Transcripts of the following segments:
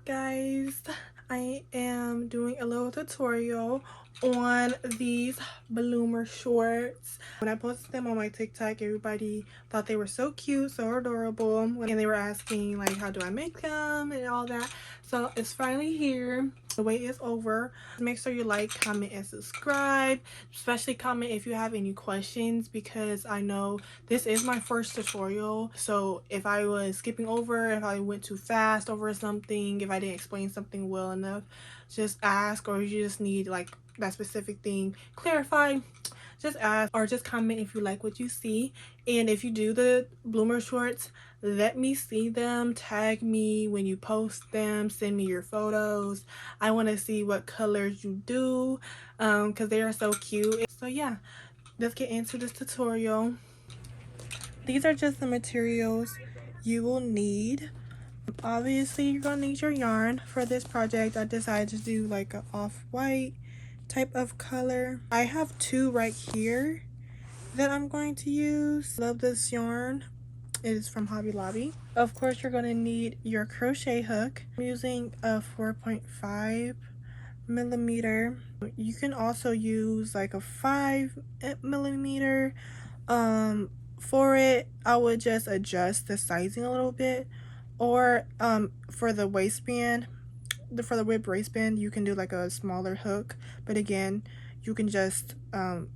Guys, I am doing a little tutorial on these bloomer shorts. When I posted them on my TikTok, everybody thought they were so cute, so adorable, and they were asking like how do I make them and all that. So it's finally here. The wait is over. Make sure you like, comment, and subscribe. Especially comment if you have any questions, because I know this is my first tutorial. So if I was skipping over, if I went too fast over something, if I didn't explain something well enough, just ask. Or you just need like that specific thing clarified, just ask or just comment if you like what you see. And if you do the bloomer shorts, let me see them, tag me when you post them, send me your photos. I want to see what colors you do, because they are so cute. So yeah, let's get into this tutorial. These are just the materials you will need. Obviously you're gonna need your yarn. For this project I decided to do like an off-white type of color. I have two right here that I'm going to use. Love this yarn. It is from Hobby Lobby. Of course you're going to need your crochet hook. I'm using a 4.5 millimeter. You can also use like a 5 millimeter. For it I would just adjust the sizing a little bit, or for the waistband, for the ribbed waistband, you can do like a smaller hook, but again you can just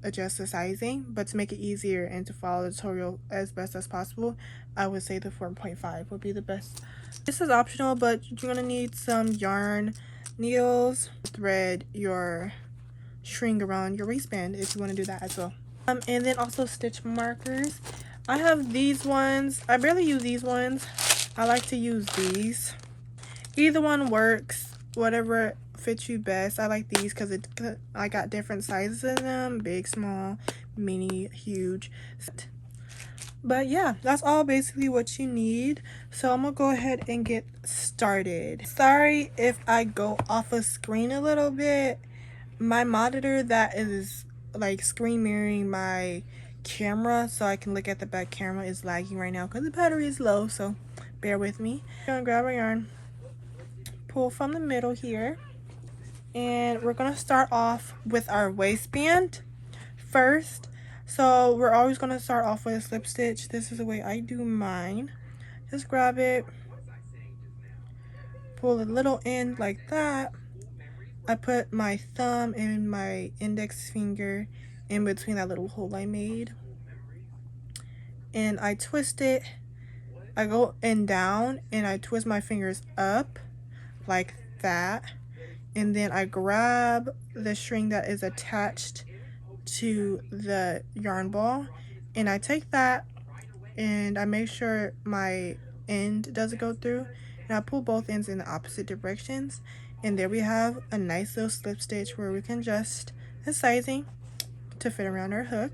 adjust the sizing. But to make it easier and to follow the tutorial as best as possible, I would say the 4.5 would be the best. This is optional, but you're gonna need some yarn, needles, thread your string around your waistband if you want to do that as well. And then also stitch markers. I have these ones. I barely use these ones. I like to use these. Either one works, whatever fits you best. I like these because I got different sizes in them: big, small, mini, huge. But yeah, that's all basically what you need. So I'm gonna go ahead and get started. Sorry if I go off of screen a little bit. My monitor that is like screen mirroring my camera so I can look at the back camera is lagging right now because the battery is low, so bear with me. I'm gonna grab our yarn, pull from the middle here, and we're gonna start off with our waistband first. So we're always gonna start off with a slip stitch. This is the way I do mine. Just grab it, pull a little end like that. I put my thumb and my index finger in between that little hole I made, and I twist it. I go in down and I twist my fingers up like that, and then I grab the string that is attached to the yarn ball, and I take that and I make sure my end doesn't go through, and I pull both ends in the opposite directions, and there we have a nice little slip stitch where we can adjust the sizing to fit around our hook.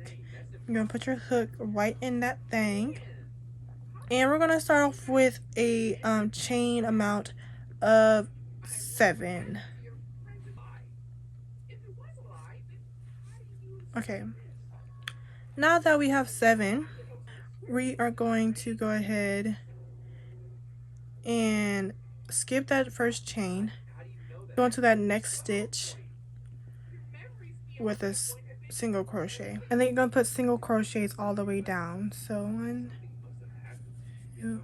You're gonna put your hook right in that thing, and we're gonna start off with a chain amount of 7. Okay, now that we have 7, we are going to go ahead and skip that first chain, go into that next stitch with a single crochet, and then you're going to put single crochets all the way down. So 1, 2,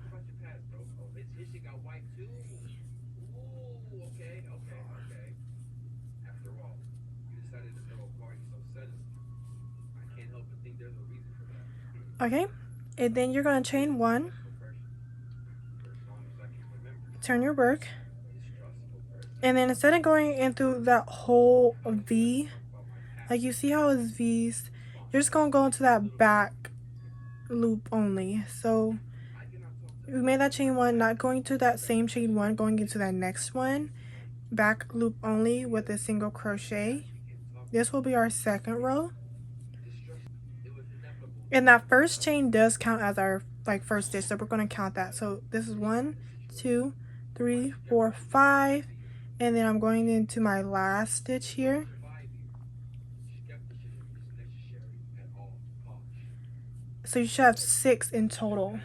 okay, and then you're going to chain 1, turn your work, and then instead of going into that whole V, like you see how it's V's, you're just going to go into that back loop only. So we made that chain 1, not going to that same chain 1, going into that next one, back loop only with a single crochet. This will be our second row, and that first chain does count as our like first stitch, so we're going to count that. So this is 1, 2, 3, 4, 5, and then I'm going into my last stitch here. So you should have 6 in total.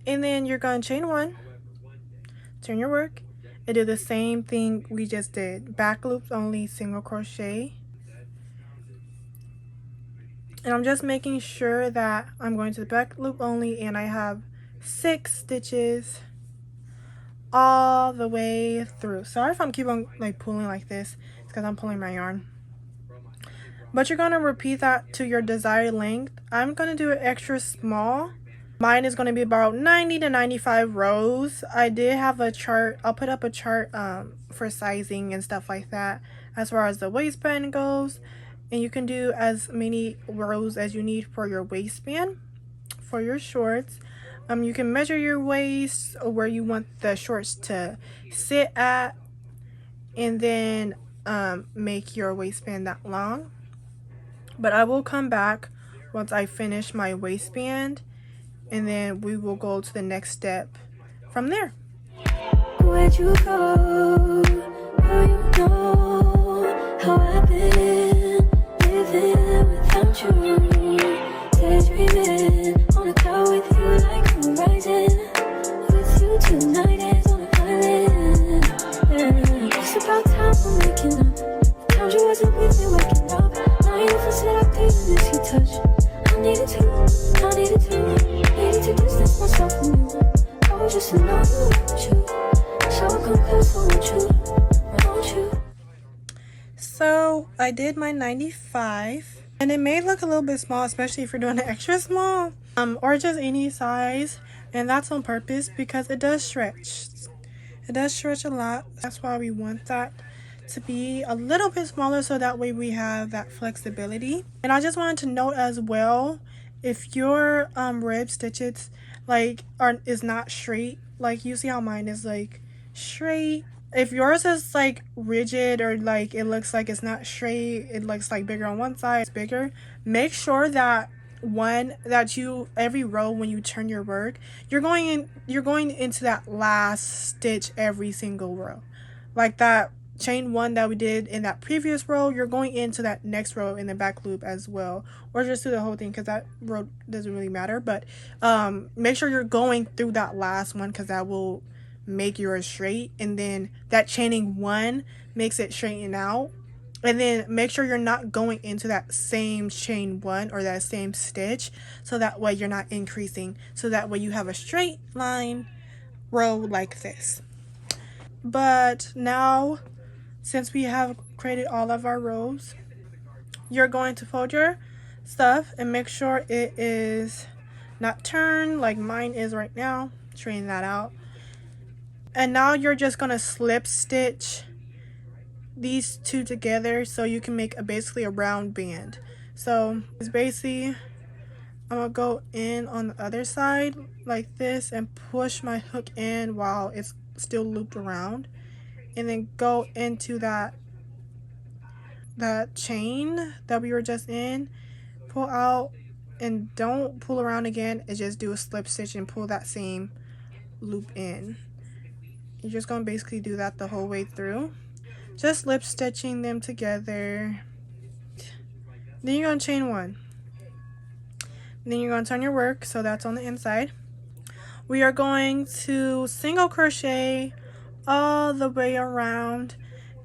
And then you're going to chain 1, turn your work, and do the same thing we just did. Back loops only, single crochet. And I'm just making sure that I'm going to the back loop only, and I have 6 stitches all the way through. Sorry if I'm keep on like pulling like this. It's because I'm pulling my yarn. But you're going to repeat that to your desired length. I'm going to do it extra small. Mine is going to be about 90 to 95 rows. I did have a chart. I'll put up a chart for sizing and stuff like that as far as the waistband goes. And you can do as many rows as you need for your waistband for your shorts. You can measure your waist or where you want the shorts to sit at, and then make your waistband that long. But I will come back once I finish my waistband, and then we will go to the next step from there. Where'd you go? Now you know how I've been living without you. Daydreaming on a cloud with you like horizon. With you tonight is on an island. Yeah. It's about time we're making up. Found you wasn't with me waking up. Now you never said I couldn't miss your touch. I needed to distance myself from you. I was just in love with you. So I come close, I want you. So I did my 95, and it may look a little bit small, especially if you're doing it extra small, or just any size, and that's on purpose because it does stretch. It does stretch a lot. That's why we want that to be a little bit smaller, so that way we have that flexibility. And I just wanted to note as well, if your rib stitches is not straight, like you see how mine is like straight. If yours is like rigid, or like it looks like it's not straight, it looks like bigger on one side, it's bigger, make sure that every row when you turn your work, you're going into that last stitch every single row. Like that chain 1 that we did in that previous row, you're going into that next row in the back loop as well, or just do the whole thing, because that row doesn't really matter. But make sure you're going through that last one, because that will make yours straight, and then that chaining 1 makes it straighten out. And then make sure you're not going into that same chain 1 or that same stitch, so that way you're not increasing, so that way you have a straight line row like this. But now, since we have created all of our rows, you're going to fold your stuff and make sure it is not turned like mine is right now. Straighten that out. And now you're just going to slip stitch these two together so you can make basically a round band. So it's basically, I'm going to go in on the other side like this and push my hook in while it's still looped around, and then go into that chain that we were just in, pull out, and don't pull around again, and just do a slip stitch and pull that same loop in. You're just going to basically do that the whole way through, just slip stitching them together. Then you're going to chain 1, then you're going to turn your work, so that's on the inside. We are going to single crochet all the way around,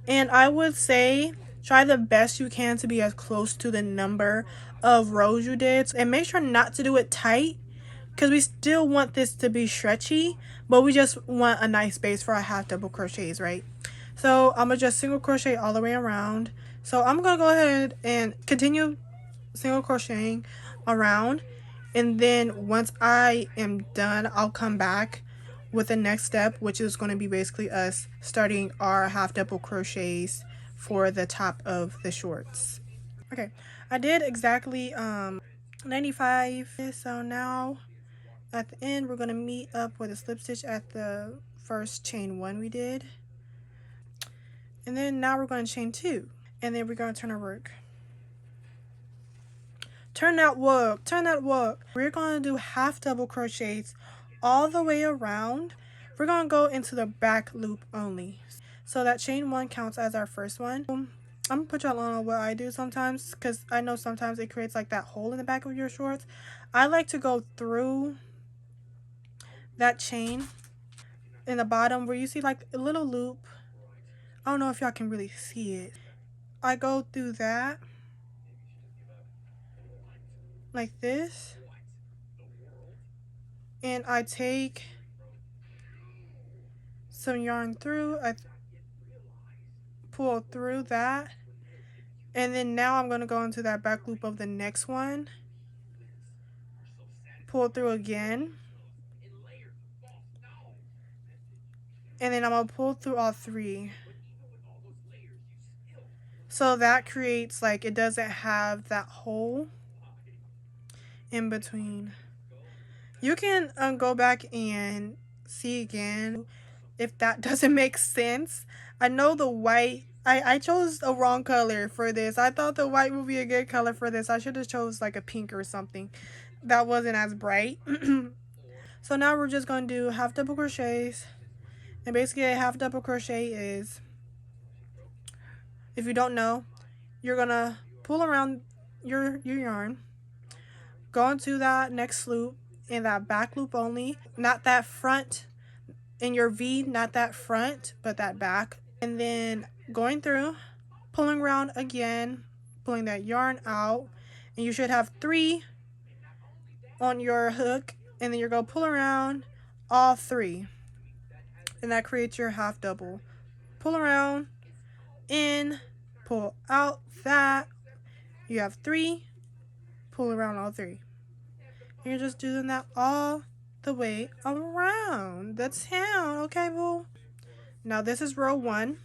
and I would say try the best you can to be as close to the number of rows you did, and make sure not to do it tight, because we still want this to be stretchy, but we just want a nice base for our half double crochets, right? So I'm gonna just single crochet all the way around. So I'm gonna go ahead and continue single crocheting around, and then once I am done, I'll come back with the next step, which is going to be basically us starting our half double crochets for the top of the shorts. Okay, I did exactly 95. So now at the end, we're going to meet up with a slip stitch at the first chain 1 we did, and then now we're going to chain 2, and then we're going to turn our work. Turn that work. We're going to do half double crochets all the way around. We're going to go into the back loop only. So that chain 1 counts as our first one. I'm going to put y'all on what I do sometimes, because I know sometimes it creates like that hole in the back of your shorts. I like to go through that chain in the bottom where you see like a little loop. I don't know if y'all can really see it. I go through that like this, and I take some yarn through, I pull through that, and then now I'm going to go into that back loop of the next one, pull through again, and then I'm going to pull through all three. So that creates, like, it doesn't have that hole in between. You can go back and see again if that doesn't make sense. I know the white, I chose a wrong color for this. I thought the white would be a good color for this. I should have chose like a pink or something that wasn't as bright. So now we're just going to do half double crochets. And basically a half double crochet is, if you don't know, you're going to pull around your yarn, go into that next loop in that back loop only, not that front in your V, not that front, but that back. And then going through, pulling around again, pulling that yarn out, and you should have 3 on your hook, and then you're going to pull around all 3, and that creates your half double. Pull around, in, pull out that, you have 3, pull around all 3. And you're just doing that all the way around the town, okay, boo? Now this is row 1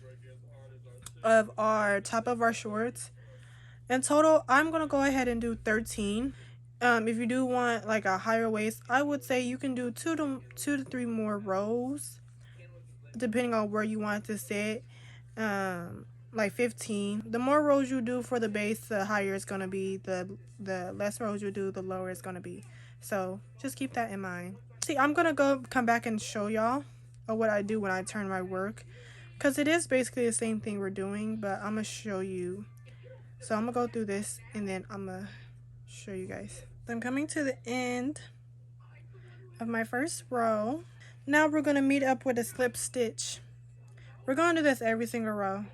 of our top of our shorts. In total, I'm gonna go ahead and do 13. If you do want like a higher waist, I would say you can do 2 to 3 more rows, depending on where you want to sit. Like 15. The more rows you do for the base, the higher it's gonna be. The less rows you do, the lower it's gonna be. So just keep that in mind. See, I'm gonna come back and show y'all what I do when I turn my work, because it is basically the same thing we're doing, but I'm gonna show you. So I'm gonna go through this and then I'm gonna show you guys. So I'm coming to the end of my first row. Now we're gonna meet up with a slip stitch. We're gonna do this every single row.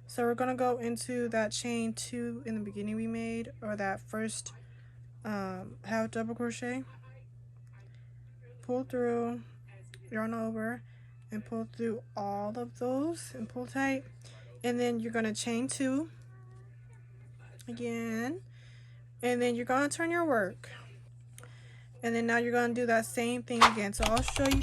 So we're gonna go into that chain 2 in the beginning we made, or that first half double crochet, pull through, yarn over, and pull through all of those and pull tight, and then you're gonna chain 2 again, and then you're gonna turn your work, and then now you're gonna do that same thing again. So I'll show you.